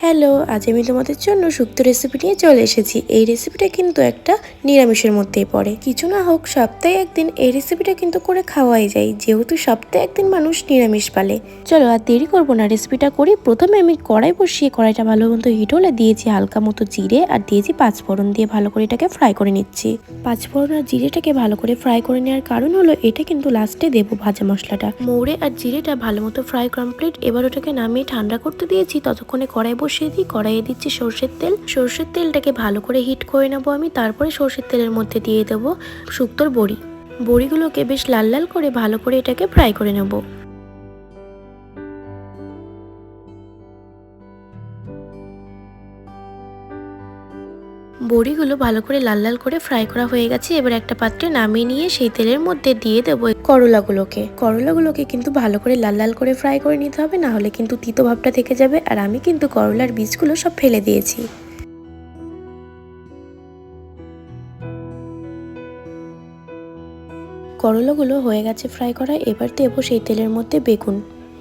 Hello, আজ আমি তোমাদের জন্য শুক্তো রেসিপি নিয়ে চলে এসেছি। এই রেসিপিটা কিন্তু একটা নিরামিষের মধ্যেই পড়ে। কিছু না হোক সপ্তাহে একদিন এই রেসিপিটা কিন্তু করে খাওয়াই যায়, যেহেতু সপ্তাহে একদিন মানুষ নিরামিষ পালে। চলো আর দেরি করবো না, রেসিপিটা করি। প্রথমে আমি কড়াই বসিয়ে কড়াইটা ভালো মতো হিট হলে দিয়েছি হালকা মতো জিরে আর দিয়েছি পাঁচফোড়ন, দিয়ে ভালো করে এটাকে ফ্রাই করে নিচ্ছি। পাঁচফোড়ন আর জিরেটাকে ভালো করে ফ্রাই করে নেওয়ার কারণ হলো এটা কিন্তু লাস্টে দেবো ভাজা মশলাটা। মৌরে আর জিরেটা ভালো মতো ফ্রাই কমপ্লিট। এবার ওটাকে নামিয়ে ঠান্ডা করতে দিয়েছি। ততক্ষণে কড়াই কড়াইয়ে দিচ্ছি সর্ষের তেল। সর্ষের তেলটাকে ভালো করে হিট করে নেবো আমি। তারপরে সর্ষের তেলের মধ্যে দিয়ে দেবো শুক্তোর বড়ি। বড়িগুলোকে বেশ লাল লাল করে ভালো করে এটাকে ফ্রাই করে নেব। বড়িগুলো ভালো করে লাল লাল করে ফ্রাই করা হয়ে গেছে। এবার একটা পাত্রে নামিয়ে নিয়ে সেই তেলের মধ্যে দিয়ে দেবো করলাগুলোকে কিন্তু ভালো করে লাল লাল করে ফ্রাই করে নিতে হবে, না হলে কিন্তু তিতো ভাবটা থেকে যাবে। আর আমি কিন্তু করলার বীজগুলো সব ফেলে দিয়েছি। করলাগুলো হয়ে গেছে ফ্রাই করা। এবার দেবো সেই তেলের মধ্যে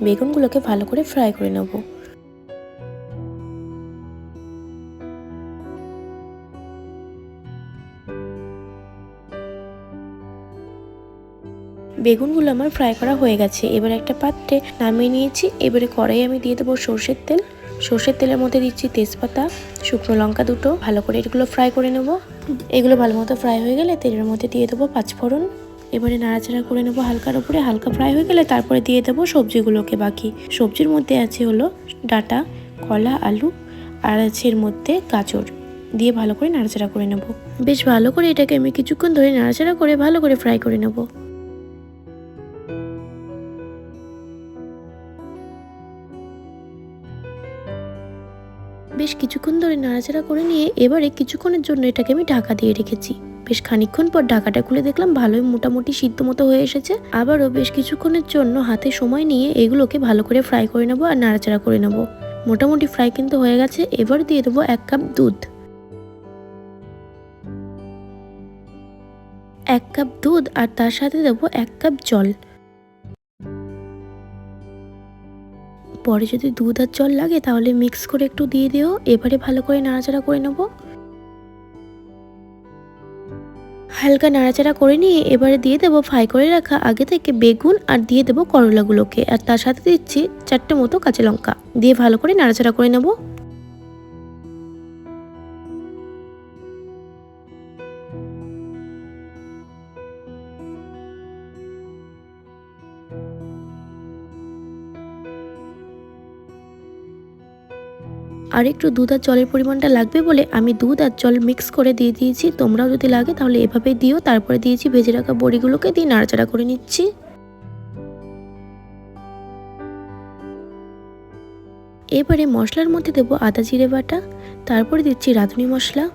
বেগুনগুলোকে ভালো করে ফ্রাই করে নেব। বেগুনগুলো আমার ফ্রাই করা হয়ে গেছে। এবার একটা পাত্রে নামিয়ে নিয়েছি। এবারে কড়াই আমি দিয়ে দেবো সর্ষের তেলের মধ্যে দিচ্ছি তেজপাতা, শুকনো লঙ্কা দুটো। ভালো করে এগুলো ফ্রাই করে নেব। এগুলো ভালো মতো ফ্রাই হয়ে গেলে তেলের মধ্যে দিয়ে দেবো পাঁচফোড়ন। এবারে নাড়াচাড়া করে নেবো হালকার উপরে। হালকা ফ্রাই হয়ে গেলে তারপরে দিয়ে দেবো সবজিগুলোকে। বাকি সবজির মধ্যে আছে হলো ডাঁটা, কলা, আলু, আর আছে এর মধ্যে গাজর। দিয়ে ভালো করে নাড়াচাড়া করে নেব। বেশ ভালো করে এটাকে আমি কিছুক্ষণ ধরে নাড়াচাড়া করে ভালো করে ফ্রাই করে নেব। বেশ কিছুক্ষণ ধরে নাড়াচাড়া করে নিয়ে এবারে কিছুক্ষণের জন্য এটাকে আমি ঢাকা দিয়ে রেখেছি। বেশ খানিকক্ষণ পর ঢাকাটা খুলে দেখলাম ভালোই মোটামুটি সিদ্ধ মতো হয়ে এসেছে। আবারও বেশ কিছুক্ষণের জন্য হাতে সময় নিয়ে এগুলোকে ভালো করে ফ্রাই করে নেবো আর নাড়াচাড়া করে নেবো। মোটামুটি ফ্রাই কিন্তু হয়ে গেছে। এবার দিয়ে দেবো 1 কাপ দুধ। 1 কাপ দুধ আর তার সাথে দেবো 1 কাপ জল। পরে যদি দুধ আর জল লাগে তাহলে মিক্স করে একটু দিয়ে দিও। এবারে ভালো করে নাড়াচাড়া করে নেবো। হালকা নাড়াচাড়া করে নিয়ে এবারে দিয়ে দেবো ফ্রাই করে রাখা আগে থেকে বেগুন, আর দিয়ে দেবো করলাগুলোকে, আর তার সাথে দিচ্ছি 4টে মতো কাঁচা লঙ্কা। দিয়ে ভালো করে নাড়াচাড়া করে নেবো। আর একটু দুধ আর জলের পরিমাণটা লাগবে বলে আমি দুধ আর জল মিক্স করে দিয়ে দিয়েছি। তোমরাও যদি লাগে তাহলে এভাবে দিও। তারপরে দিয়েছি ভেজে রাখা বড়িগুলোকে, দিয়ে নাড়াচাড়া করে নিচ্ছি। এবারে মশলার মধ্যে দেবো আদা জিরে বাটা, তারপরে দিচ্ছি রাঁধুনি মশলা,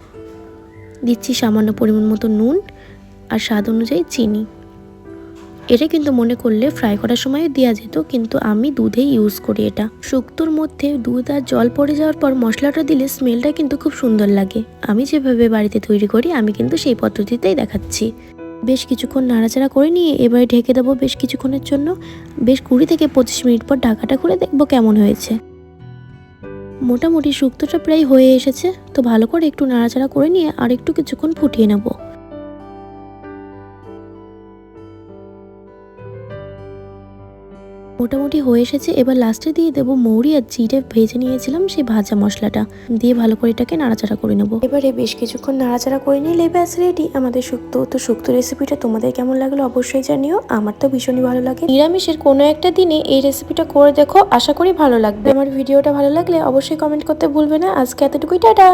দিচ্ছি সামান্য পরিমাণ মতো নুন, আর স্বাদ অনুযায়ী চিনি। এটা কিন্তু মনে করলে ফ্রাই করার সময় দেওয়া যেত, কিন্তু আমি দুধেই ইউজ করি এটা। শুক্তোর মধ্যে দুধ আর জল পড়ে যাওয়ার পর মশলাটা দিলে স্মেলটা কিন্তু খুব সুন্দর লাগে। আমি যেভাবে বাড়িতে তৈরি করি আমি কিন্তু সেই পদ্ধতিতেই দেখাচ্ছি। বেশ কিছুক্ষণ নাড়াচাড়া করে নিয়ে এবারে ঢেকে দেবো বেশ কিছুক্ষণের জন্য। বেশ 20 থেকে 25 মিনিট পর ঢাকাটা খুলে দেখবো কেমন হয়েছে। মোটামুটি শুক্তোটা প্রায় হয়ে এসেছে। তো ভালো করে একটু নাড়াচাড়া করে নিয়ে আর একটু কিছুক্ষণ ফুটিয়ে নেবো। মোটামুটি হয়ে এসেছে। এবার লাস্টে দিয়ে দেবো মৌরি আর জিরে ভেজে নিয়েছিলাম সেই ভাজা মশলাটা, দিয়ে ভালো করে এটাকে নাড়াচাড়া করে নেবো। এবারে বেশ কিছুক্ষণ নাড়াচাড়া করে নিলে ব্যাস রেডি আমাদের শুক্তো। তো শুক্তো রেসিপিটা তোমাদের কেমন লাগলো অবশ্যই জানিও। আমার তো ভীষণই ভালো লাগে। নিরামিষের কোনো একটা দিনে এই রেসিপিটা করে দেখো, আশা করি ভালো লাগবে। আমার ভিডিওটা ভালো লাগলে অবশ্যই কমেন্ট করতে ভুলবে না। আজকে এতটুকুই, টাটা।